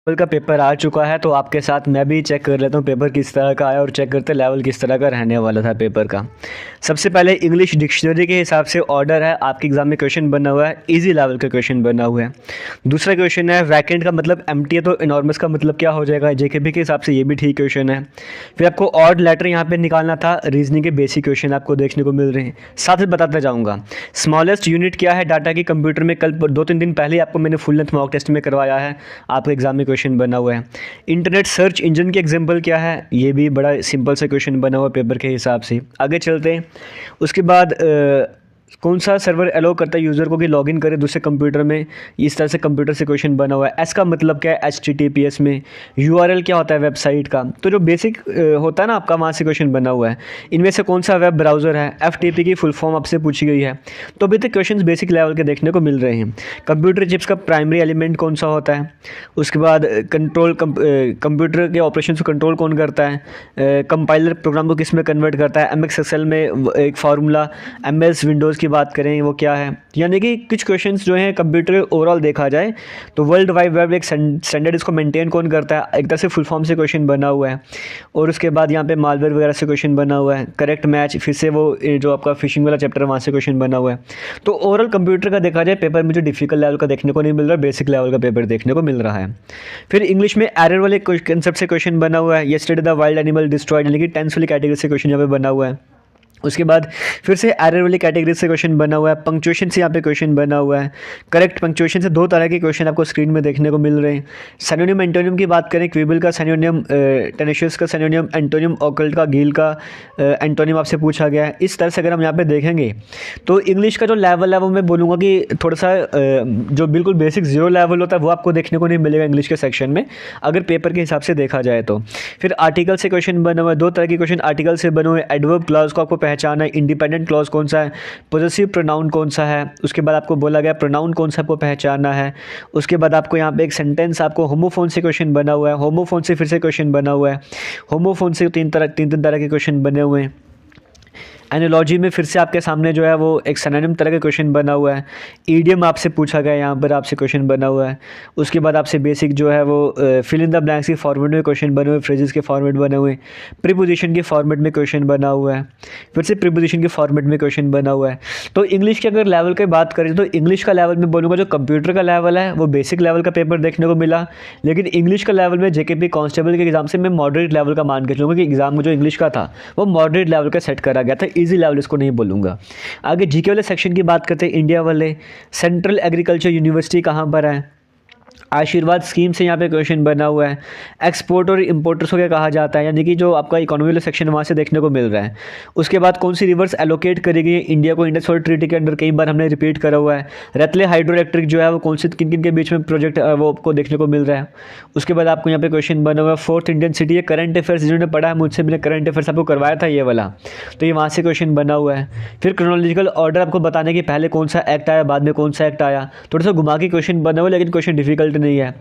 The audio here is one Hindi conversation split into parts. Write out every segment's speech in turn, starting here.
लेवल का पेपर आ चुका है, तो आपके साथ मैं भी चेक कर लेता हूँ पेपर किस तरह का आया और चेक करते लेवल किस तरह का रहने वाला था पेपर का। सबसे पहले इंग्लिश डिक्शनरी के हिसाब से ऑर्डर है, आपके एग्जाम में क्वेश्चन बना हुआ है, इजी लेवल का क्वेश्चन बना हुआ है। दूसरा क्वेश्चन है वैकेंट का मतलब एम्प्टी है, तो इनॉर्मस का मतलब क्या हो जाएगा, जेकेबी के हिसाब से ये भी ठीक क्वेश्चन है। फिर आपको ऑड लेटर यहाँ पे निकालना था, रीजनिंग के बेसिक क्वेश्चन आपको देखने को मिल रहे हैं। साथ ही बताता जाऊँगा स्मॉलेस्ट यूनिट क्या है डाटा की कंप्यूटर में, कल 2-3 दिन पहले आपको मैंने फुल लेंथ मॉक टेस्ट में करवाया है, आपके एग्जाम में क्वेश्चन बना हुआ है। इंटरनेट सर्च इंजन की एग्जांपल क्या है, ये भी बड़ा सिंपल सा क्वेश्चन बना हुआ पेपर के हिसाब से। आगे चलते हैं। उसके बाद कौन सा सर्वर अलाउ करता है यूज़र को कि लॉगिन करे दूसरे कंप्यूटर में, इस तरह से कंप्यूटर से क्वेश्चन बना हुआ है। एस का मतलब क्या है HTTPS में, URL क्या होता है वेबसाइट का, तो जो बेसिक होता है ना आपका, वहाँ से क्वेश्चन बना हुआ है। इनमें से कौन सा वेब ब्राउज़र है, FTP की फुल फॉर्म आपसे पूछी गई है। तो अभी तक क्वेश्चन बेसिक लेवल के देखने को मिल रहे हैं। कंप्यूटर चिप्स का प्राइमरी एलिमेंट कौन सा होता है, उसके बाद कंप्यूटर के ऑपरेशन को कंट्रोल कौन करता है, कंपाइलर प्रोग्राम को किस में कन्वर्ट करता है, MS Excel में एक फार्मूला, MS विंडोज़ की बात करें वो क्या है। यानी कि कुछ क्वेश्चंस जो हैं कंप्यूटर ओवरऑल देखा जाए तो वर्ल्ड वाइड वेब एक स्टैंडर्ड इसको मेंटेन कौन करता है, एक तरह से फुल फॉर्म से क्वेश्चन बना हुआ है। और उसके बाद यहाँ पे मालवेयर वगैरह से क्वेश्चन बना हुआ है। करेक्ट मैच फिर से वो जो आपका फिशिंग वाला चैप्टर है वहाँ से क्वेश्चन बना हुआ है। तो ओवरऑल कंप्यूटर का देखा जाए पेपर में जो डिफिकल्ट लेवल का देखने को नहीं मिल रहा, बेसिक लेवल का पेपर देखने को मिल रहा है। फिर इंग्लिश में एरर वाले कंसेप्ट से क्वेश्चन बना हुआ है। Yesterday the wild animal destroyed, यानी कि टेंस वाली कैटेगरी से क्वेश्चन यहाँ पे बना हुआ है। उसके बाद फिर से एरर वाली कैटेगरी से क्वेश्चन बना हुआ है। पंक्चुएशन से यहाँ पे क्वेश्चन बना हुआ है। करेक्ट पंक्चुएशन से 2 तरह के क्वेश्चन आपको स्क्रीन में देखने को मिल रहे हैं। सिनोनिम एंटोनिम की बात करें, क्विबल का सिनोनिम, टेनेशियस का सिनोनिम, एंटोनिम ऑकल्ट का, गील का एंटोनिम आपसे पूछा गया है। इस तरह से अगर हम यहाँ पे देखेंगे तो इंग्लिश का जो लेवल है वो मैं बोलूँगा कि थोड़ा सा जो बिल्कुल बेसिक 0 लेवल होता है वो आपको देखने को नहीं मिलेगा इंग्लिश के सेक्शन में, अगर पेपर के हिसाब से देखा जाए तो। फिर आर्टिकल से क्वेश्चन बना हुआ है। 2 तरह के क्वेश्चन आर्टिकल से बने हुए। एडवर्ब क्लॉज को आपको पहचाना है, इंडिपेंडेंट क्लॉज कौन सा है, पॉजेसिव प्रोनाउन कौन सा है। उसके बाद आपको बोला गया प्रोनाउन कौन सा आपको पहचानना है। उसके बाद आपको यहाँ पे एक सेंटेंस आपको होमोफोन से क्वेश्चन बना हुआ है। होमोफोन से फिर से क्वेश्चन बना हुआ है। होमोफोन से तीन तरह के क्वेश्चन बने हुए हैं। एनालॉजी में फिर से आपके सामने जो है वो एक सिनोनिम तरह का क्वेश्चन बना हुआ है। ईडियम आपसे पूछा गया, यहाँ पर आपसे क्वेश्चन बना हुआ है। उसके बाद आपसे बेसिक जो है वो फिल इन द ब्लैंक्स के फॉर्मेट में क्वेश्चन बने हुए, फ्रेजेस के फॉर्मेट बने हुए, प्रीपोजिशन के फॉर्मेट में क्वेश्चन बना हुआ है, फिर से प्रीपोजिशन के फॉर्मेट में क्वेश्चन बना हुआ है। तो इंग्लिश के अगर लेवल की बात करें तो इंग्लिश का लेवल में बोलूँगा जो कंप्यूटर का लेवल है वो बेसिक लेवल का पेपर देखने को मिला, लेकिन इंग्लिश का लेवल में JKP कांस्टेबल के एग्जाम से मैं मॉडरेट लेवल का मान के चलूँगा कि एग्जाम जो इंग्लिश का था वो मॉडरेट लेवल का सेट करा गया था, ईजी लेवल इसको नहीं बोलूँगा। आगे जीके वाले सेक्शन की बात करते हैं। इंडिया वाले सेंट्रल एग्रीकल्चर यूनिवर्सिटी कहाँ पर है, आशीर्वाद स्कीम से यहाँ पे क्वेश्चन बना हुआ है। एक्सपोर्ट और इंपोर्टर्स को क्या कहा जाता है, यानी कि जो आपका इकोनॉमी वाला सेक्शन वहाँ से देखने को मिल रहा है। उसके बाद कौन सी रिवर्स एलोकेट करेगी इंडिया को इंडस वाटर ट्रीटी के अंडर, कई बार हमने रिपीट करा हुआ है। रतले हाइड्रो इलेक्ट्रिक जो है वो कौन से किन किन के बीच में प्रोजेक्ट वो आपको देखने को मिल रहा है। उसके बाद आपको यहाँ पे क्वेश्चन बना हुआ है 4th इंडियन सिटी, ये करंट अफेयर्स जिन्होंने पढ़ा है मुझसे, मैंने करंट अफेयर्स आपको करवाया था ये वाला, तो ये वहाँ से क्वेश्चन बना हुआ है। फिर क्रोनोलॉजिकल ऑर्डर आपको बताने कि पहले कौन सा एक्ट आया बाद में कौन सा एक्ट आया, थोड़ा सा घुमा के क्वेश्चन बना हुआ है लेकिन क्वेश्चन डिफिकल्ट नहीं है।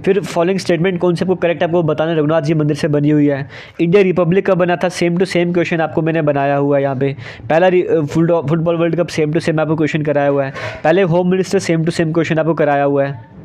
फिर फॉलोइंग स्टेटमेंट कौन से आपको करेक्ट आपको बताना, रघुनाथ जी मंदिर से बनी हुई है। इंडिया रिपब्लिक का बना था, सेम टू सेम क्वेश्चन आपको मैंने बनाया हुआ है यहाँ पे। पहला football world cup same to same आपको क्वेश्चन कराया हुआ है। पहले home minister same to same question आपको कराया हुआ है।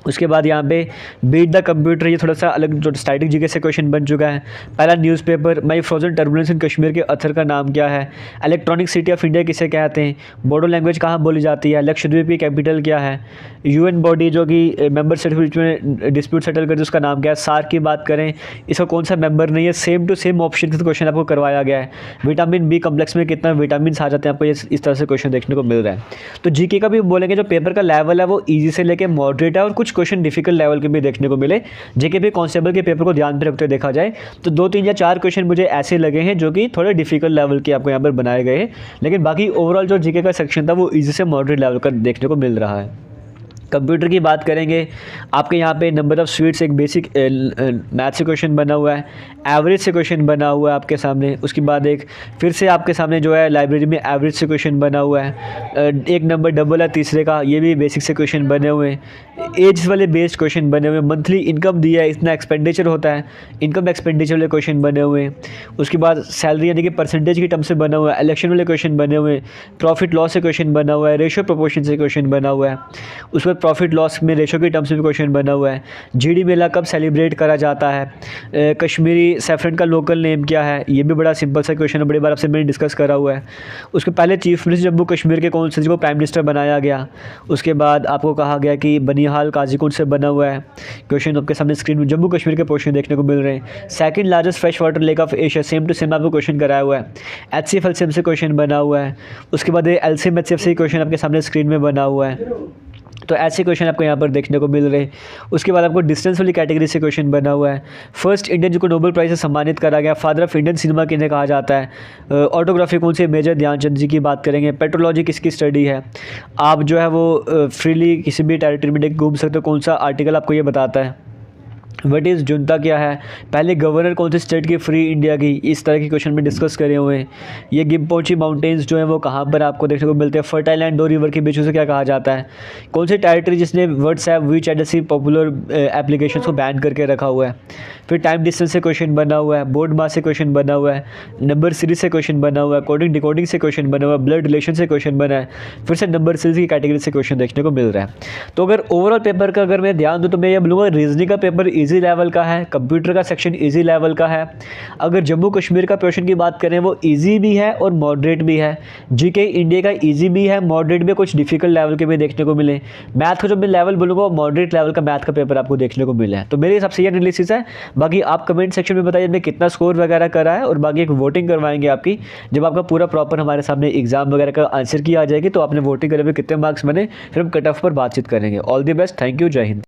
उसके बाद यहाँ पे बीट द कंप्यूटर, ये थोड़ा सा अलग जो स्टैटिक जीके से क्वेश्चन बन चुका है। पहला न्यूज़पेपर, माई फ्रोजन टर्बुलेंस इन कश्मीर के ऑथर का नाम क्या है। इलेक्ट्रॉनिक सिटी ऑफ इंडिया किसे कहते हैं। बोडो लैंग्वेज कहाँ बोली जाती है। लक्षद्वीप की कैपिटल क्या है। UN बॉडी जो कि मेंबर स्टेट के बीच में डिस्प्यूट सेटल करती है उसका नाम क्या है। सार्क की बात करें, इसका कौन सा मेंबर नहीं है। सेम टू सेम ऑप्शन का क्वेश्चन आपको करवाया गया है। विटामिन B कम्प्लेक्स में कितना विटामिन आ जाते हैं, आपको इस तरह से क्वेश्चन देखने को मिल रहा है। तो जीके का भी बोलेंगे जो पेपर का लेवल है वो ईजी से लेकर मॉडरेट है और कुछ क्वेश्चन डिफिकल्ट लेवल के भी देखने को मिले। JKP कांस्टेबल के पेपर को ध्यान में रखते देखा जाए तो 2, 3 या 4 क्वेश्चन मुझे ऐसे लगे हैं जो कि थोड़े डिफिकल्ट लेवल के आपको यहाँ पर बनाए गए हैं, लेकिन बाकी ओवरऑल जो जीके का सेक्शन था वो ईजी से मॉडरेट लेवल का देखने को मिल रहा है। कंप्यूटर की बात करेंगे, आपके यहाँ पे नंबर ऑफ़ स्वीट्स एक बेसिक मैथ से क्वेश्चन बना हुआ है। एवरेज से क्वेश्चन बना हुआ है आपके सामने। उसके बाद एक फिर से आपके सामने जो है लाइब्रेरी में एवरेज से क्वेश्चन बना हुआ है। एक नंबर डबल है तीसरे का, ये भी बेसिक से क्वेश्चन बने हुए हैं। एज वाले बेस्ड क्वेश्चन बने हुए हैं। मंथली इनकम दिया है, इतना एक्सपेंडिचर होता है, इनकम एक्सपेंडिचर वाले क्वेश्चन बने हुए हैं। उसके बाद सैलरी यानी कि परसेंटेज की टर्म से बना हुआ है। इलेक्शन वाले क्वेश्चन बने हुए हैं। प्रॉफिट लॉस से क्वेश्चन बना हुआ है। रेशियो प्रोपोर्शन से क्वेश्चन बना हुआ है। उस पर प्रॉफिट लॉस में रेशो के टर्म्स में क्वेश्चन बना हुआ है। जीडी मेला कब सेलिब्रेट करा जाता है। कश्मीरी सैफरन का लोकल नेम क्या है, ये भी बड़ा सिंपल सा क्वेश्चन है, बड़ी बार आपसे मैंने डिस्कस करा हुआ है। उसके पहले चीफ मिनिस्टर जम्मू कश्मीर के कौन से जिसको प्राइम मिनिस्टर बनाया गया। उसके बाद आपको कहा गया कि बनिहाल काजीकुंड से बना हुआ है। क्वेश्चन आपके सामने स्क्रीन में जम्मू कश्मीर के पोर्शन देखने को मिल रहे हैं। Second largest fresh water lake of Asia, same to same आपको क्वेश्चन कराया हुआ है। HCF LCM से क्वेश्चन बना हुआ है। उसके बाद LCM HCF से क्वेश्चन आपके सामने स्क्रीन में बना हुआ है। तो ऐसे क्वेश्चन आपको यहाँ पर देखने को मिल रहे हैं। उसके बाद आपको डिस्टेंस वाली कैटेगरी से क्वेश्चन बना हुआ है। फर्स्ट इंडियन जिनको नोबेल प्राइज से सम्मानित करा गया, फादर ऑफ इंडियन सिनेमा किन्हें कहा जाता है। ऑटोग्राफी कौन से, मेजर ध्यानचंद जी की बात करेंगे। पेट्रोलॉजी किसकी स्टडी है। आप जो है वो फ्रीली किसी भी टेरिटरी में घूम सकते हो, कौन सा आर्टिकल आपको ये बताता है। वट इज़ जुनता क्या है, पहले गवर्नर कौन से स्टेट की, फ्री इंडिया की। इस तरह के क्वेश्चन में डिस्कस करे हुए हैं। ये गिम्पोची माउंटेन्स जो है वो कहाँ पर आपको देखने को मिलते हैं। फर्टाइल एंड दो रिवर के बीच से क्या कहा जाता है। कौन सी टेरिटरी जिसने व्हाट्सएप वीचैट जैसी पॉपुलर एप्लीकेशन को बैन करके रखा हुआ है। फिर टाइम डिस्टेंस से क्वेश्चन बना हुआ है। बोर्ड मास से क्वेश्चन बना हुआ है। नंबर सीरीज से क्वेश्चन बना हुआ है। कोडिंग डिकोडिंग से क्वेश्चन बना हुआ है। ब्लड रिलेशन से क्वेश्चन बना है। फिर से नंबर सीरीज की कैटेगरी से क्वेश्चन देखने को मिल रहा है। तो अगर ओवरऑल पेपर का अगर मैं ध्यान दूँ तो मैं ये बोलूँगा रीजनिंग का पेपर ईजी लेवल का है, कंप्यूटर का सेक्शन इजी लेवल का है। अगर जम्मू कश्मीर का क्वेश्चन की बात करें वो इजी भी है और मॉडरेट भी है। जीके इंडिया का इजी भी है, मॉडरेट भी, कुछ डिफिकल्ट लेवल के भी देखने को मिले। मैथ का जो मैं लेवल बोलूँगा मॉडरेट लेवल का मैथ का पेपर आपको देखने को मिला है। तो मेरे हिसाब से ये एनालिसिस है। बाकी आप कमेंट सेक्शन में बताइए मैं कितना स्कोर वगैरह करा है, और बाकी एक वोटिंग करवाएंगे आपकी। जब आपका पूरा प्रॉपर हमारे सामने एग्जाम वगैरह का आंसर की आ जाएगी तो आपने वोटिंग करे हुए कितने मार्क्स बने, फिर हम कट ऑफ पर बातचीत करेंगे। All the best, thank you, जय हिंद।